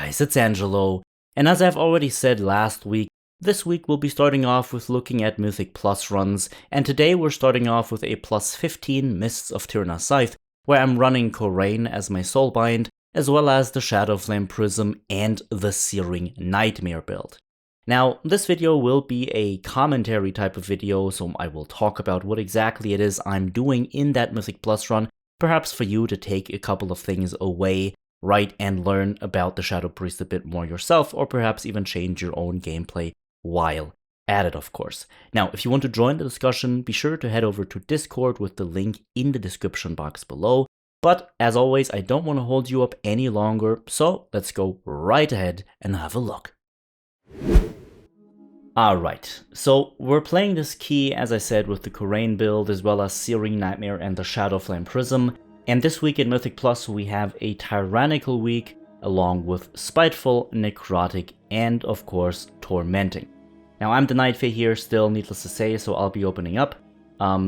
guys, it's Angelo, and as I've already said last week, this week we'll be starting off with looking at Mythic Plus runs, and today we're starting off with a plus 15 Mists of Tirna Scithe, where I'm running Korayn as my soulbind, as well as the Shadowflame Prism and the Searing Nightmare build. Now, this video will be a commentary type of video, so I will talk about what exactly it is I'm doing in that Mythic Plus run, perhaps for you to take a couple of things away, right, and learn about the Shadow Priest a bit more yourself, or perhaps even change your own gameplay while at it, of course. Now, if you want to join the discussion, be sure to head over to Discord with the link in the description box below. But as always, I don't want to hold you up any longer, so let's go right ahead and have a look. Alright, so we're playing this key, as I said, with the Korayn build, as well as Searing Nightmare and the Shadowflame Prism. And this week in Mythic Plus we have a Tyrannical week, along with Spiteful, Necrotic, and of course Tormenting. Now I'm the Night Fae here still, needless to say, so I'll be opening up.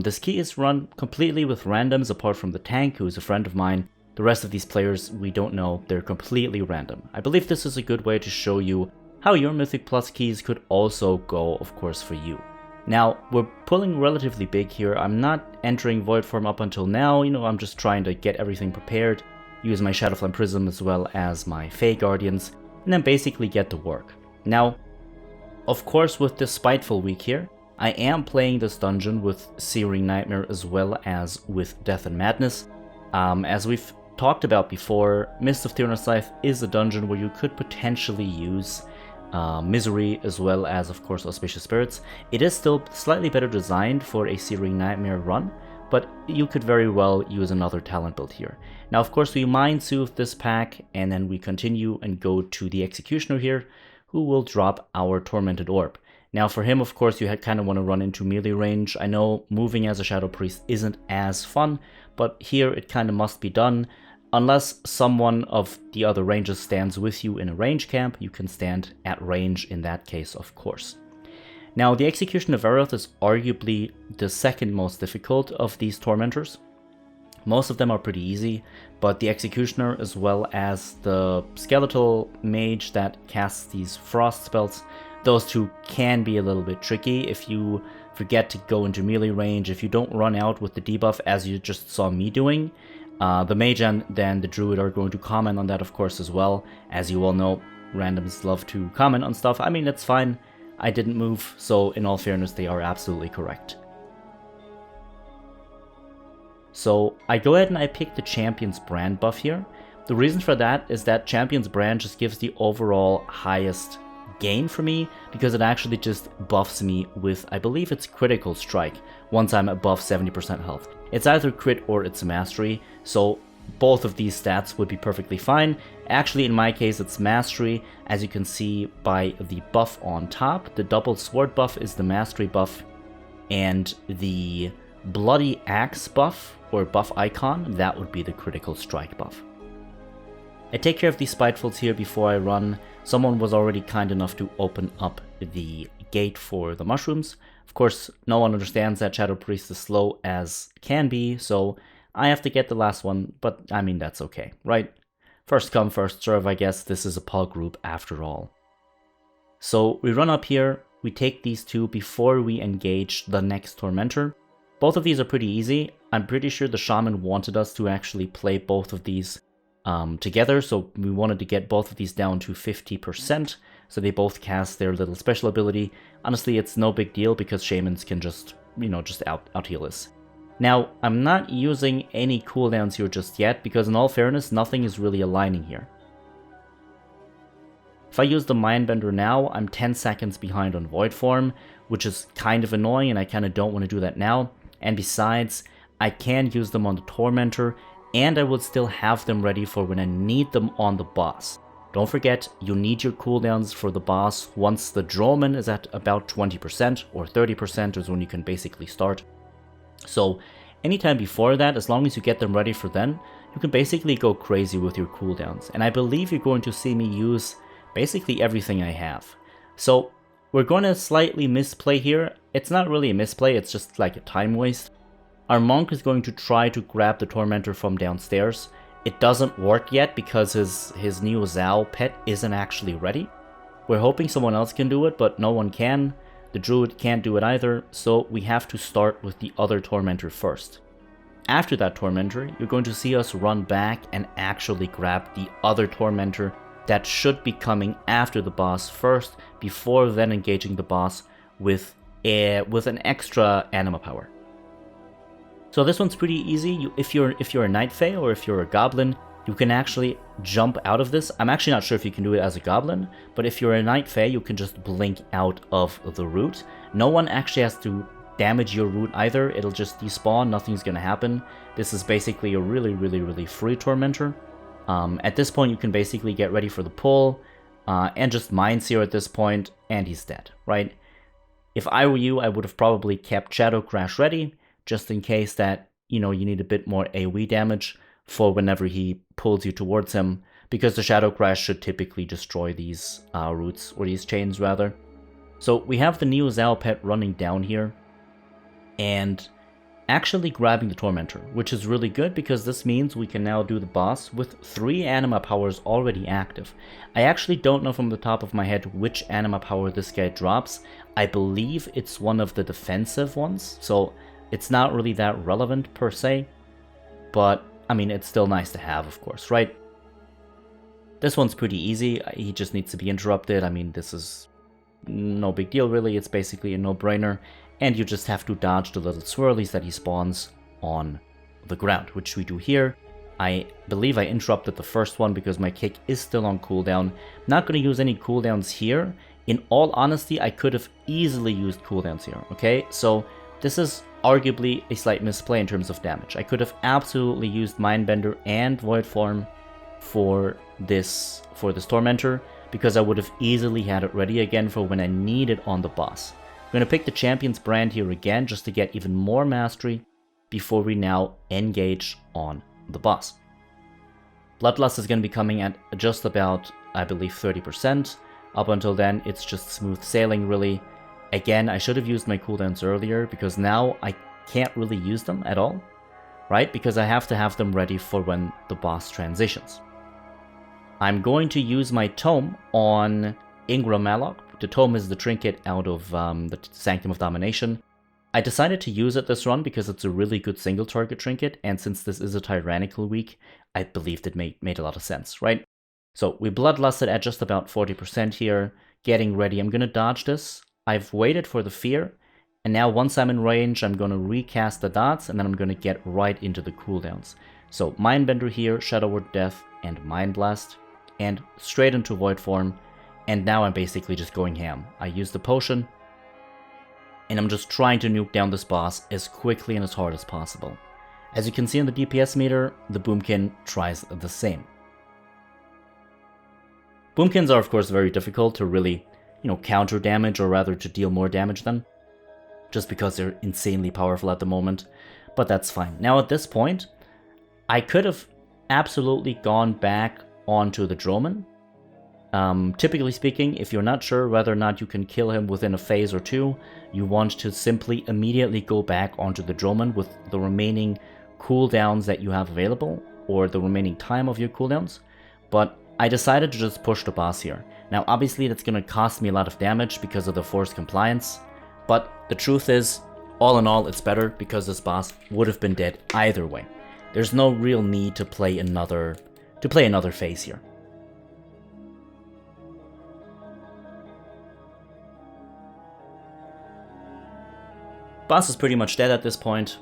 This key is run completely with randoms apart from the tank, who's a friend of mine. The rest of these players we don't know, they're completely random. I believe this is a good way to show you how your Mythic Plus keys could also go, of course, for you. Now, we're pulling relatively big here. I'm not entering Void Form up until now, I'm just trying to get everything prepared, use my Shadowflame Prism as well as my Fae Guardians, and then basically get to work. Now, of course, with this Spiteful week here, I am playing this dungeon with Searing Nightmare as well as with Death and Madness. As we've talked about before, Mists of Tirna Scithe is a dungeon where you could potentially use Misery as well as, of course, Auspicious Spirits. It is still slightly better designed for a Searing Nightmare run, but you could very well use another talent build here. Now, of course, we Mind Soothe this pack, and then we continue and go to the Executioner here, who will drop our Tormented Orb. Now, for him, of course, you kind of want to run into melee range. I know moving as a Shadow Priest isn't as fun, but here it kind of must be done. Unless someone of the other ranges stands with you in a range camp, you can stand at range in that case, of course. Now, the Execution of Eroth is arguably the second most difficult of these Tormentors. Most of them are pretty easy, but the Executioner as well as the Skeletal Mage that casts these Frost spells, those two can be a little bit tricky if you forget to go into melee range, if you don't run out with the debuff as you just saw me doing. The Mage and then the Druid are going to comment on that, of course, as well. As you all know, randoms love to comment on stuff. I mean, that's fine. I didn't move, so in all fairness, they are absolutely correct. So I go ahead and I pick the Champion's Brand buff here. The reason for that is that Champion's Brand just gives the overall highest gain for me, because it actually just buffs me with, I believe it's Critical Strike, once I'm above 70% health. It's either crit or it's mastery, so both of these stats would be perfectly fine. Actually, in my case, it's mastery, as you can see by the buff on top. The double sword buff is the mastery buff, and the bloody axe buff, or buff icon, that would be the critical strike buff. I take care of these Spitefuls here before I run. Someone was already kind enough to open up the gate for the mushrooms. Of course, no one understands that Shadow Priest is slow as can be, so I have to get the last one, but I mean, that's okay, right? First come, first serve, I guess. This is a pug group after all. So we run up here, we take these two before we engage the next Tormentor. Both of these are pretty easy. I'm pretty sure the Shaman wanted us to actually play both of these together, so we wanted to get both of these down to 50%, so they both cast their little special ability. Honestly, it's no big deal because Shamans can just, just out-heal us. Now, I'm not using any cooldowns here just yet, because in all fairness, nothing is really aligning here. If I use the Mindbender now, I'm 10 seconds behind on Void Form, which is kind of annoying, and I kind of don't want to do that now. And besides, I can use them on the Tormentor, and I will still have them ready for when I need them on the boss. Don't forget, you need your cooldowns for the boss once the Droman is at about 20% or 30% is when you can basically start. So anytime before that, as long as you get them ready for then, you can basically go crazy with your cooldowns. And I believe you're going to see me use basically everything I have. So we're going to slightly misplay here. It's not really a misplay, it's just like a time waste. Our monk is going to try to grab the Tormentor from downstairs, it doesn't work yet because his new Zao pet isn't actually ready. We're hoping someone else can do it, but no one can. The druid can't do it either, so we have to start with the other tormentor first. After that tormentor, you're going to see us run back and actually grab the other tormentor that should be coming after the boss first, before then engaging the boss with an extra anima power. So this one's pretty easy. If you're a Night Fae or if you're a Goblin, you can actually jump out of this. I'm actually not sure if you can do it as a Goblin, but if you're a Night Fae, you can just blink out of the root. No one actually has to damage your root either. It'll just despawn, nothing's gonna happen. This is basically a really free tormentor. At this point, you can basically get ready for the pull and just Mind Seer at this point, and he's dead, right? If I were you, I would have probably kept Shadow Crash ready, just in case that, you need a bit more AoE damage for whenever he pulls you towards him, because the Shadow Crash should typically destroy these roots, or these chains rather. So we have the Neo Zao pet running down here, and actually grabbing the Tormentor, which is really good because this means we can now do the boss with 3 anima powers already active. I actually don't know from the top of my head which anima power this guy drops. I believe it's one of the defensive ones, so it's not really that relevant per se, but I mean, it's still nice to have, of course, right? This one's pretty easy. He just needs to be interrupted. I mean, this is no big deal really. It's basically a no-brainer. And you just have to dodge the little swirlies that he spawns on the ground, which we do here. I believe I interrupted the first one because my kick is still on cooldown. Not going to use any cooldowns here. In all honesty, I could have easily used cooldowns here, okay? So this is arguably a slight misplay in terms of damage. I could have absolutely used Mindbender and Void Form for this Tormentor, because I would have easily had it ready again for when I need it on the boss. I'm going to pick the Champion's Brand here again just to get even more mastery before we now engage on the boss. Bloodlust is going to be coming at just about, I believe, 30%. Up until then, it's just smooth sailing really. Again, I should have used my cooldowns earlier because now I can't really use them at all, right? Because I have to have them ready for when the boss transitions. I'm going to use my Tome on Ingram Malok. The Tome is the trinket out of the Sanctum of Domination. I decided to use it this run because it's a really good single target trinket, and since this is a tyrannical week, I believed it made a lot of sense, right? So we bloodlusted at just about 40% here, getting ready. I'm going to dodge this. I've waited for the fear, and now once I'm in range, I'm going to recast the dots, and then I'm going to get right into the cooldowns. So Mindbender here, Shadow Word Death, and Mind Blast, and straight into Void Form. And now I'm basically just going ham. I use the potion, and I'm just trying to nuke down this boss as quickly and as hard as possible. As you can see on the DPS meter, the Boomkin tries the same. Boomkins are of course very difficult to really, counter damage, or rather to deal more damage than, just because they're insanely powerful at the moment, but that's fine. Now at this point, I could have absolutely gone back onto the Droman. Typically speaking, if you're not sure whether or not you can kill him within a phase or two, you want to simply immediately go back onto the Droman with the remaining cooldowns that you have available, or the remaining time of your cooldowns, but I decided to just push the boss here. Now obviously that's going to cost me a lot of damage because of the forced compliance, but the truth is, all in all, it's better because this boss would have been dead either way. There's no real need to play another phase here. Boss is pretty much dead at this point.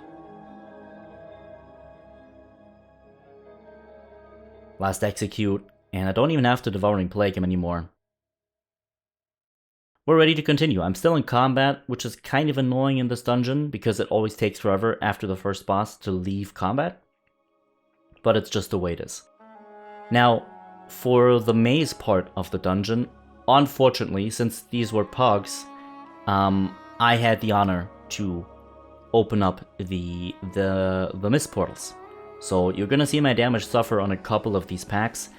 Last execute, and I don't even have to Devouring Plague him anymore. We're ready to continue. I'm still in combat, which is kind of annoying in this dungeon because it always takes forever after the first boss to leave combat. But it's just the way it is. Now, for the maze part of the dungeon, unfortunately, since these were pugs, I had the honor to open up the mist portals. So you're gonna see my damage suffer on a couple of these packs.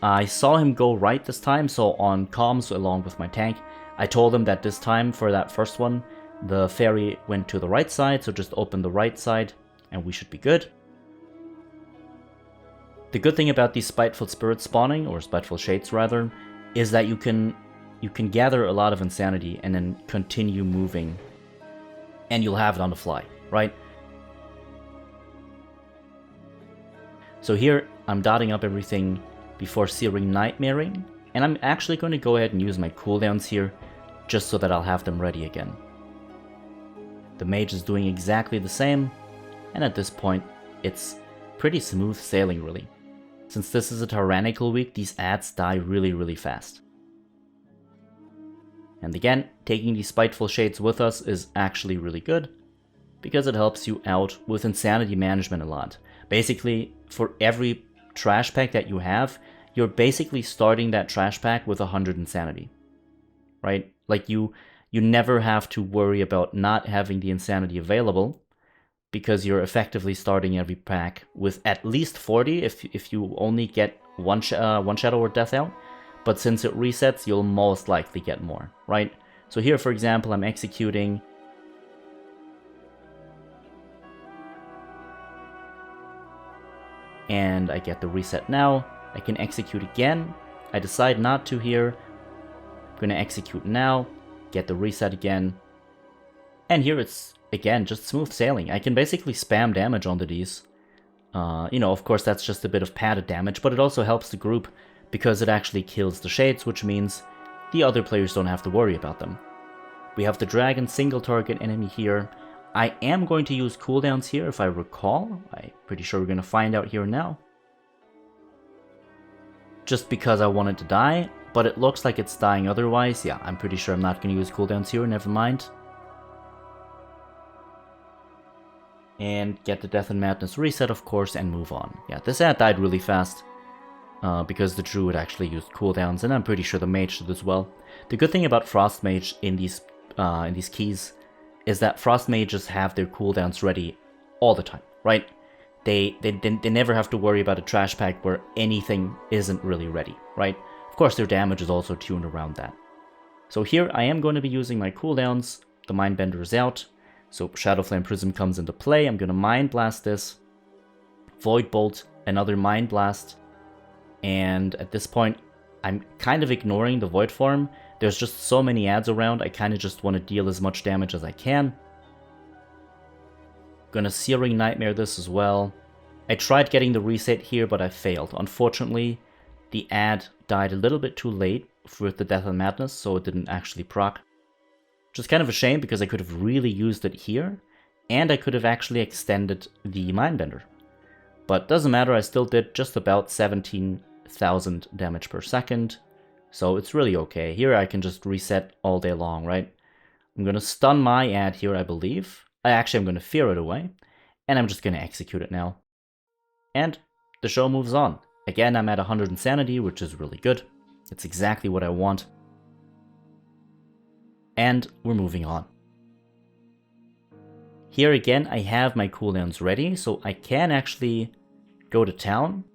I saw him go right this time, so on comms along with my tank, I told him that this time for that first one, the fairy went to the right side, so just open the right side and we should be good. The good thing about these Spiteful Spirits spawning, or Spiteful Shades rather, is that you can gather a lot of insanity and then continue moving, and you'll have it on the fly, right? So here, I'm dotting up everything before Searing Nightmaring, and I'm actually going to go ahead and use my cooldowns here, just so that I'll have them ready again. The mage is doing exactly the same, and at this point, it's pretty smooth sailing really. Since this is a tyrannical week, these adds die really fast. And again, taking these Spiteful Shades with us is actually really good, because it helps you out with insanity management a lot. Basically, for every trash pack that you have, you're basically starting that trash pack with 100 insanity, right? Like you never have to worry about not having the insanity available, because you're effectively starting every pack with at least 40 if you only get one Shadow Word Death out. But since it resets, you'll most likely get more, right? So here, for example, I'm executing. And I get the reset now. I can execute again. I decide not to here. I'm going to execute now, get the reset again. And here it's, again, just smooth sailing. I can basically spam damage onto these. You know, of course, that's just a bit of padded damage, but it also helps the group because it actually kills the shades, which means the other players don't have to worry about them. We have the dragon single target enemy here. I am going to use cooldowns here if I recall. I'm pretty sure we're going to find out here now. Just because I wanted to die, but it looks like it's dying otherwise. Yeah, I'm pretty sure I'm not going to use cooldowns here, never mind. And get the Death and Madness reset, of course, and move on. Yeah, this ad died really fast. Because the druid actually used cooldowns, and I'm pretty sure the mage did as well. The good thing about Frost Mage in these keys is that Frost Mages have their cooldowns ready all the time, right? They never have to worry about a trash pack where anything isn't really ready, right? Of course, their damage is also tuned around that. So here I am going to be using my cooldowns. The Mindbender is out, so Shadowflame Prism comes into play. I'm going to Mind Blast this, Void Bolt, another Mind Blast. And at this point, I'm kind of ignoring the Void form. There's just so many adds around, I kind of just want to deal as much damage as I can. Gonna Searing Nightmare this as well. I tried getting the reset here, but I failed. Unfortunately, the ad died a little bit too late with the Death and Madness, so it didn't actually proc. Which is kind of a shame, because I could have really used it here, and I could have actually extended the Mindbender. But doesn't matter, I still did just about 17,000 damage per second, so it's really okay. Here I can just reset all day long, right? I'm gonna stun my ad here, I believe. I'm gonna fear it away, and I'm just gonna execute it now. And the show moves on. Again, I'm at 100 insanity, which is really good. It's exactly what I want. And we're moving on. Here again, I have my cooldowns ready, so I can actually go to town.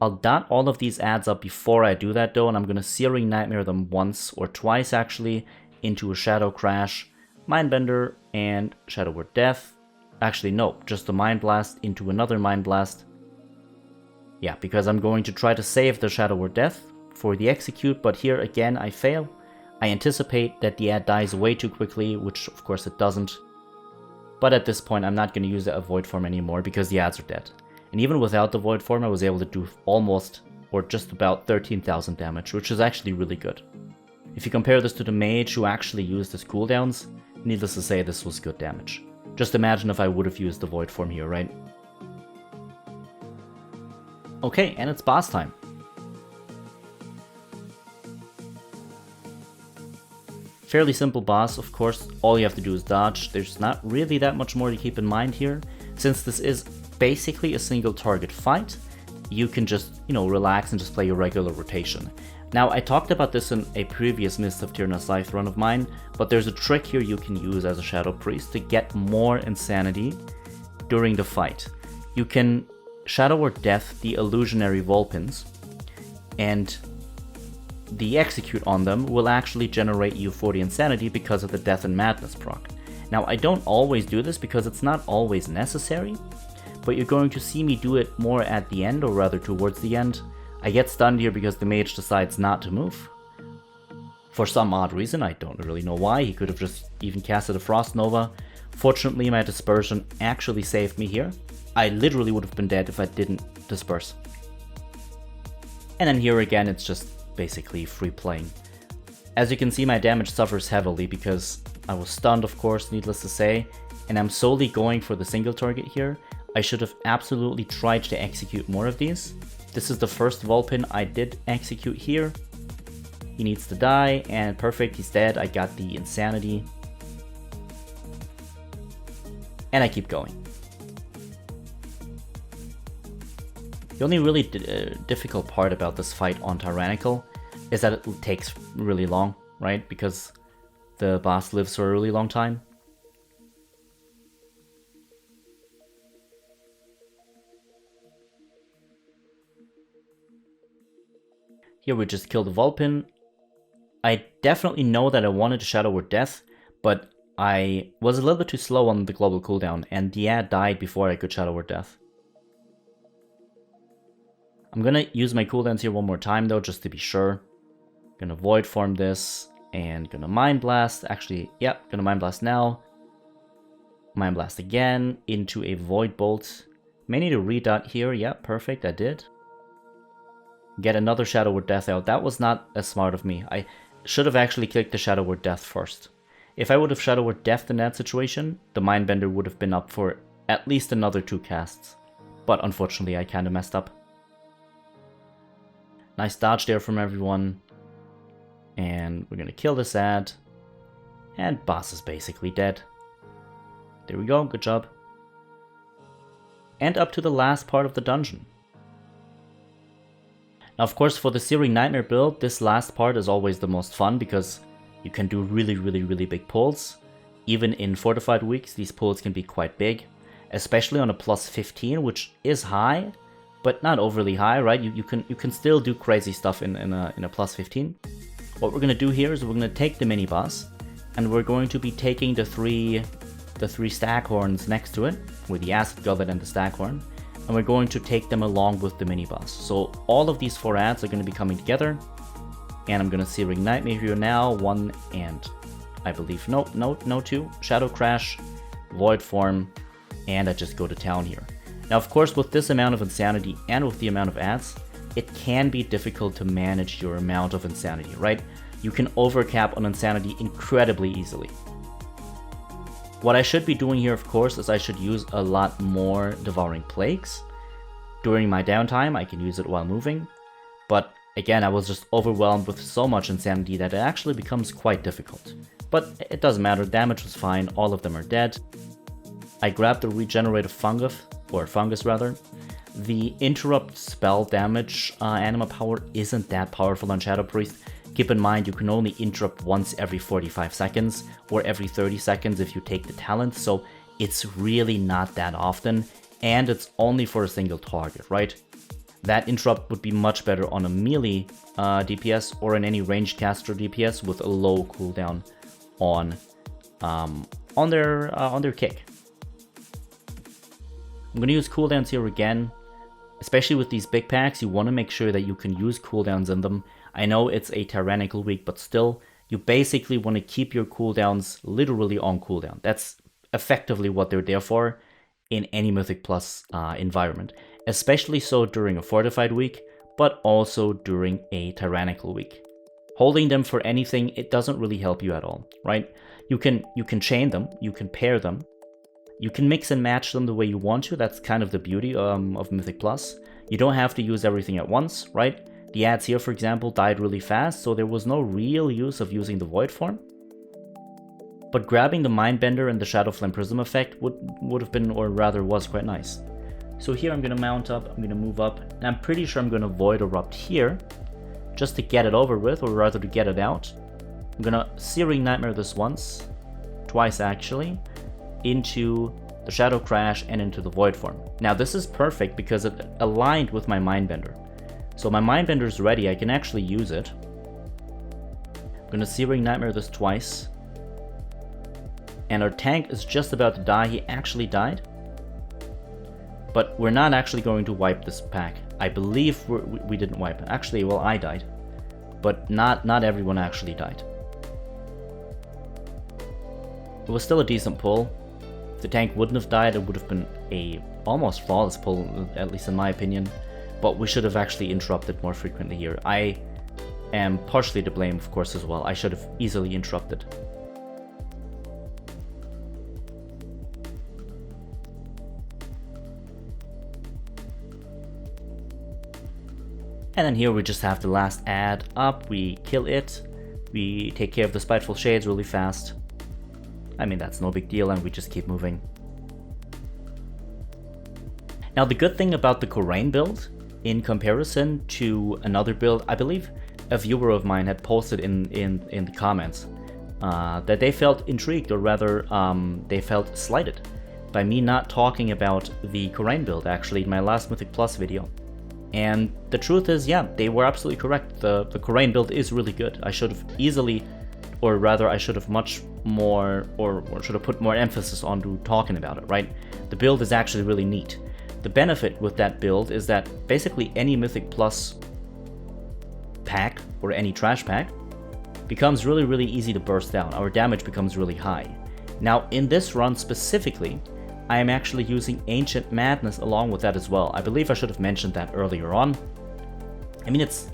I'll dot all of these adds up before I do that though, and I'm going to Searing Nightmare them once or twice actually into a Shadow Crash, Mindbender, and Shadow Word Death. Actually no, just a Mind Blast into another Mind Blast. Yeah, because I'm going to try to save the Shadow Word Death for the execute, but here again I fail. I anticipate that the ad dies way too quickly, which of course it doesn't. But at this point I'm not going to use the Void form anymore because the ads are dead. And even without the Void form, I was able to do almost, or just about 13,000 damage, which is actually really good. If you compare this to the mage who actually used his cooldowns, needless to say, this was good damage. Just imagine if I would have used the Void form here, right? Okay, and it's boss time. Fairly simple boss, of course, all you have to do is dodge. There's not really that much more to keep in mind here. Since this is basically a single target fight, you can just, relax and just play your regular rotation. Now, I talked about this in a previous Mists of Tirna Scithe run of mine, but there's a trick here you can use as a Shadow Priest to get more insanity during the fight. You can Shadow Word Death the illusionary Vulpins, and the execute on them will actually generate you 40 insanity because of the Death and Madness proc. Now, I don't always do this because it's not always necessary, but you're going to see me do it more at the end, or rather towards the end. I get stunned here because the mage decides not to move. For some odd reason, I don't really know why. He could have just even casted a Frost Nova. Fortunately, my dispersion actually saved me here. I literally would have been dead if I didn't disperse. And then here again, it's just basically free playing. As you can see, my damage suffers heavily because I was stunned, of course, needless to say, and I'm solely going for the single target here. I should have absolutely tried to execute more of these. This is the first Vulpin I did execute here. He needs to die, and perfect, he's dead. I got the Insanity. And I keep going. The only really difficult part about this fight on Tyrannical is that it takes really long, right? Because the boss lives for a really long time. Here we just kill the Vulpin. I definitely know that I wanted to Shadow Word Death, but I was a little bit too slow on the global cooldown, and the ad died before I could Shadow Word Death. I'm gonna use my cooldowns here one more time though, just to be sure. Gonna Void Form this, and gonna Mind Blast. Actually, yeah, gonna Mind Blast now. Mind Blast again, into a Void Bolt. May need a redot here, yeah, perfect, I did. Get another Shadow Word Death out. That was not as smart of me. I should have actually clicked the Shadow Word Death first. If I would have Shadow Word Death in that situation, the Mindbender would have been up for at least another 2 casts. But unfortunately, I kind of messed up. Nice dodge there from everyone. And we're gonna kill this ad. And boss is basically dead. There we go, good job. And up to the last part of the dungeon. Now, of course, for the Searing Nightmare build, this last part is always the most fun because you can do really big pulls. Even in fortified weeks, these pulls can be quite big, especially on a plus 15, which is high, but not overly high, right? You can still do crazy stuff in a plus 15. What we're gonna do here is we're gonna take the mini boss, and we're going to be taking the three Staghorns next to it, with the Acid Gullet and the Staghorn. And we're going to take them along with the mini-boss. So all of these 4 ads are going to be coming together. And I'm going to Searing Nightmare here now. 1 and I believe, no 2. Shadow Crash, Void Form, and I just go to town here. Now, of course, with this amount of Insanity and with the amount of ads, it can be difficult to manage your amount of Insanity, right? You can overcap on Insanity incredibly easily. What I should be doing here, of course, is I should use a lot more Devouring Plagues. During my downtime, I can use it while moving. But again, I was just overwhelmed with so much Insanity that it actually becomes quite difficult. But it doesn't matter, damage was fine, all of them are dead. I grabbed the Regenerative Fungus rather. The Interrupt spell damage anima power isn't that powerful on Shadow Priest. Keep in mind, you can only interrupt once every 45 seconds, or every 30 seconds if you take the talent, so it's really not that often, and it's only for a single target, right? That interrupt would be much better on a melee DPS, or in any ranged caster DPS with a low cooldown on their kick. I'm gonna use cooldowns here again. Especially with these big packs, you want to make sure that you can use cooldowns in them. I know it's a tyrannical week, but still, you basically want to keep your cooldowns literally on cooldown. That's effectively what they're there for in any Mythic Plus environment. Especially so during a fortified week, but also during a tyrannical week. Holding them for anything, it doesn't really help you at all, right? You can chain them, you can pair them. You can mix and match them the way you want to. That's kind of the beauty of Mythic Plus. You don't have to use everything at once, right? The ads here, for example, died really fast, so there was no real use of using the Void Form. But grabbing the Mindbender and the Shadowflame Prism effect would have been, or rather was, quite nice. So here I'm going to mount up, I'm going to move up, and I'm pretty sure I'm going to Void Erupt here, just to get it over with, or rather to get it out. I'm going to Searing Nightmare this once, twice actually, into the Shadow Crash and into the Void Form. Now this is perfect because it aligned with my Mindbender. So my Mindbender is ready, I can actually use it. I'm gonna Searing Nightmare this twice. And our tank is just about to die, he actually died. But we're not actually going to wipe this pack. I believe we didn't wipe it. Actually, well, I died. But not everyone actually died. It was still a decent pull. If the tank wouldn't have died, it would have been a almost flawless pull, at least in my opinion. But we should have actually interrupted more frequently here. I am partially to blame, of course, as well. I should have easily interrupted. And then here we just have the last ad up, we kill it, we take care of the Spiteful Shades really fast. I mean, that's no big deal, and we just keep moving. Now the good thing about the Korayn build, in comparison to another build, I believe a viewer of mine had posted in the comments, that they felt intrigued, or rather they felt slighted by me not talking about the Korayn build actually in my last Mythic Plus video. And the truth is, yeah, they were absolutely correct. The Korayn build is really good. I should have easily, or rather I should have much more, or should have put more emphasis on talking about it, right? The build is actually really neat. The benefit with that build is that basically any Mythic Plus pack, or any trash pack, becomes really easy to burst down. Our damage becomes really high. Now in this run specifically, I am actually using Ancient Madness along with that as well. I believe I should have mentioned that earlier on. I mean, it's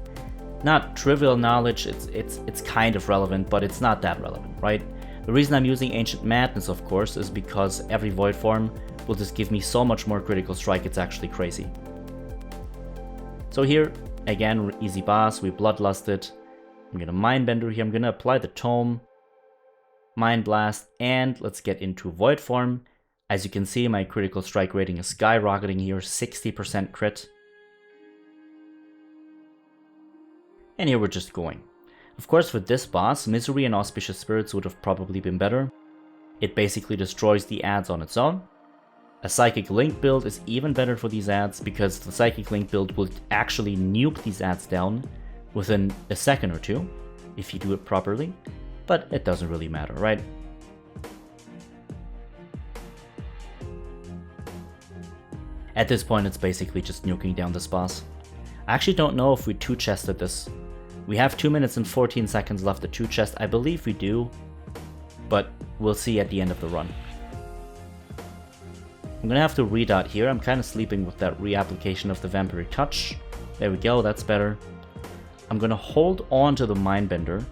not trivial knowledge, it's kind of relevant, but it's not that relevant, right? The reason I'm using Ancient Madness, of course, is because every Void form will just give me so much more critical strike, it's actually crazy. So here, again, easy boss, we bloodlusted. I'm gonna Mindbender here, I'm gonna apply the Tome, Mind Blast, and let's get into Void form. As you can see, my critical strike rating is skyrocketing here, 60% crit. And here we're just going. Of course, for this boss, Misery and Auspicious Spirits would have probably been better. It basically destroys the ads on its own. A Psychic Link build is even better for these ads, because the Psychic Link build will actually nuke these ads down within a second or two, if you do it properly. But it doesn't really matter, right? At this point, it's basically just nuking down this boss. I actually don't know if we 2-chested this. We have 2 minutes and 14 seconds left to 2-chest. I believe we do, but we'll see at the end of the run. I'm gonna have to redot here. I'm kind of sleeping with that reapplication of the Vampiric Touch. There we go, that's better. I'm gonna hold on to the Mindbender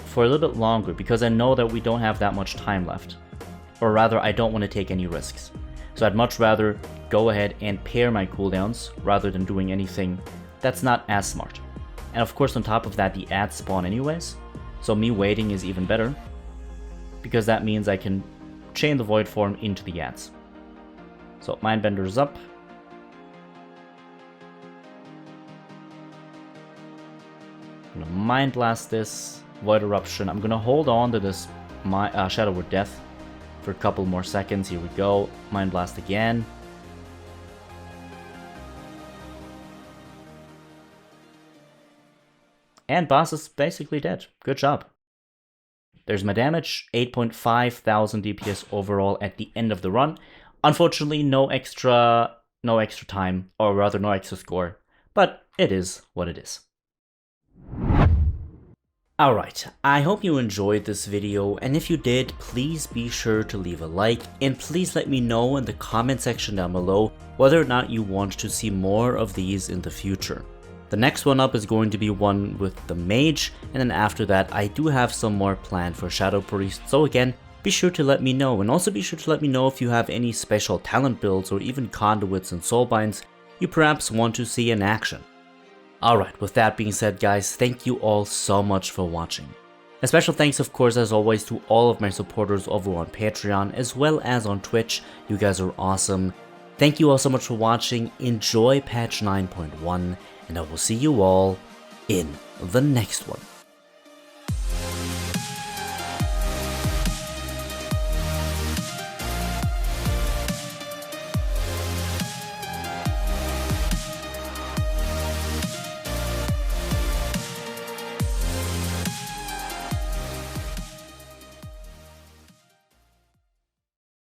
for a little bit longer, because I know that we don't have that much time left. Or rather, I don't want to take any risks. So I'd much rather go ahead and pair my cooldowns rather than doing anything that's not as smart. And of course, on top of that, the ads spawn anyways, so me waiting is even better, because that means I can chain the Void form into the ads. So Mindbender's up. I'm gonna Mind Blast this, Void Eruption. I'm gonna hold on to this Shadow Word Death for a couple more seconds. Here we go. Mind Blast again. And boss is basically dead. Good job. There's my damage, 8,500 DPS overall at the end of the run. Unfortunately, no extra time, or rather no extra score, but it is what it is. Alright, I hope you enjoyed this video, and if you did, please be sure to leave a like, and please let me know in the comment section down below whether or not you want to see more of these in the future. The next one up is going to be one with the Mage, and then after that I do have some more planned for Shadow Priest, so again, be sure to let me know, and also be sure to let me know if you have any special talent builds or even conduits and soulbinds you perhaps want to see in action. Alright, with that being said guys, thank you all so much for watching. A special thanks of course as always to all of my supporters over on Patreon as well as on Twitch, you guys are awesome. Thank you all so much for watching, enjoy patch 9.1, and I will see you all in the next one.